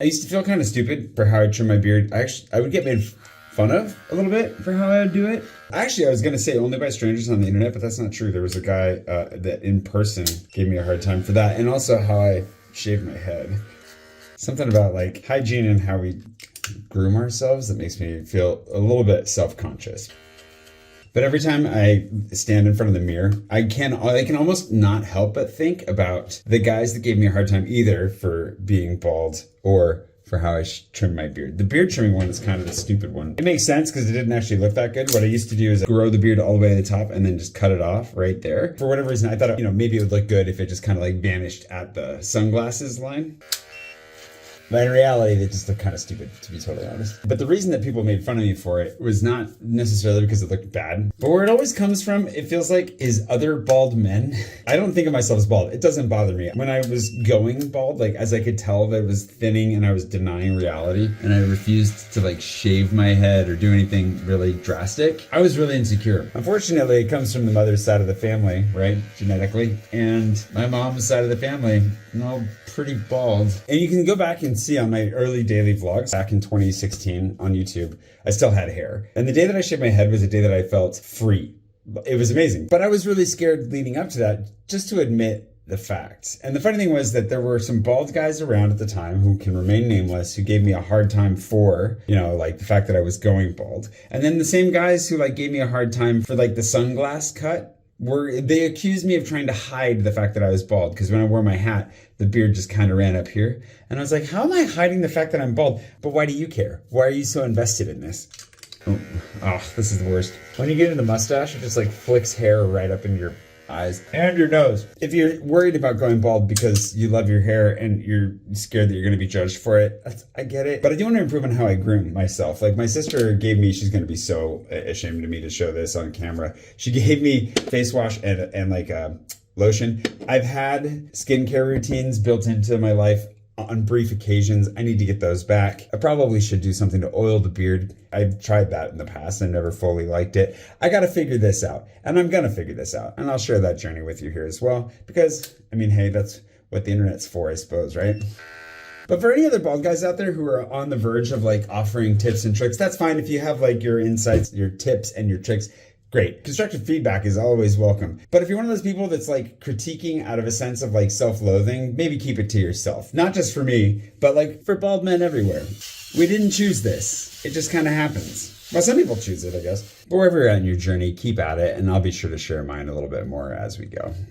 I used to feel kind of stupid for how I trim my beard. I would get made fun of a little bit for how I would do it. Actually, I was going to say only by strangers on the internet, but that's not true. There was a guy that in person gave me a hard time for that. And also how I shaved my head. Something about like hygiene and how we groom ourselves that makes me feel a little bit self-conscious. But every time I stand in front of the mirror, I can almost not help but think about the guys that gave me a hard time either for being bald or for how I trim my beard. The beard trimming one is kind of the stupid one. It makes sense because it didn't actually look that good. What I used to do is grow the beard all the way to the top and then just cut it off right there. For whatever reason, I thought, maybe it would look good if it just kind of like vanished at the sunglasses line. But in reality, they just look kind of stupid, to be totally honest. But the reason that people made fun of me for it was not necessarily because it looked bad, but where it always comes from, it feels like, is other bald men. I don't think of myself as bald. It doesn't bother me. When I was going bald, like as I could tell that it was thinning and I was denying reality and I refused to like shave my head or do anything really drastic, I was really insecure. Unfortunately, it comes from the mother's side of the family, right? Genetically. And my mom's side of the family, pretty bald. And you can go back and see on my early daily vlogs back in 2016 on YouTube, I still had hair. And the day that I shaved my head was the day that I felt free. It was amazing. But I was really scared leading up to that just to admit the facts. And the funny thing was that there were some bald guys around at the time who can remain nameless who gave me a hard time for, like the fact that I was going bald. And then the same guys who like gave me a hard time for like the sunglass cut. They accused me of trying to hide the fact that I was bald because when I wore my hat, the beard just kind of ran up here. And I was like, how am I hiding the fact that I'm bald? But why do you care? Why are you so invested in this? Oh, this is the worst. When you get into the mustache, it just like flicks hair right up into your eyes and your nose. If you're worried about going bald because you love your hair and you're scared that you're going to be judged for it, I get it. But I do want to improve on how I groom myself. Like my sister gave me, she's going to be so ashamed of me to show this on camera. She gave me face wash and like lotion. I've had skincare routines built into my life on brief occasions. I need to get those back. I probably should do something to oil the beard. I've tried that in the past and never fully liked it. I got to figure this out, and I'm going to figure this out, and I'll share that journey with you here as well, because, hey, that's what the internet's for, I suppose, right? But for any other bald guys out there who are on the verge of like offering tips and tricks, that's fine. If you have like your insights, your tips and your tricks, great. Constructive feedback is always welcome. But if you're one of those people that's like critiquing out of a sense of like self-loathing, maybe keep it to yourself. Not just for me, but like for bald men everywhere. We didn't choose this. It just kind of happens. Well, some people choose it, I guess. But wherever you're at in your journey, keep at it. And I'll be sure to share mine a little bit more as we go.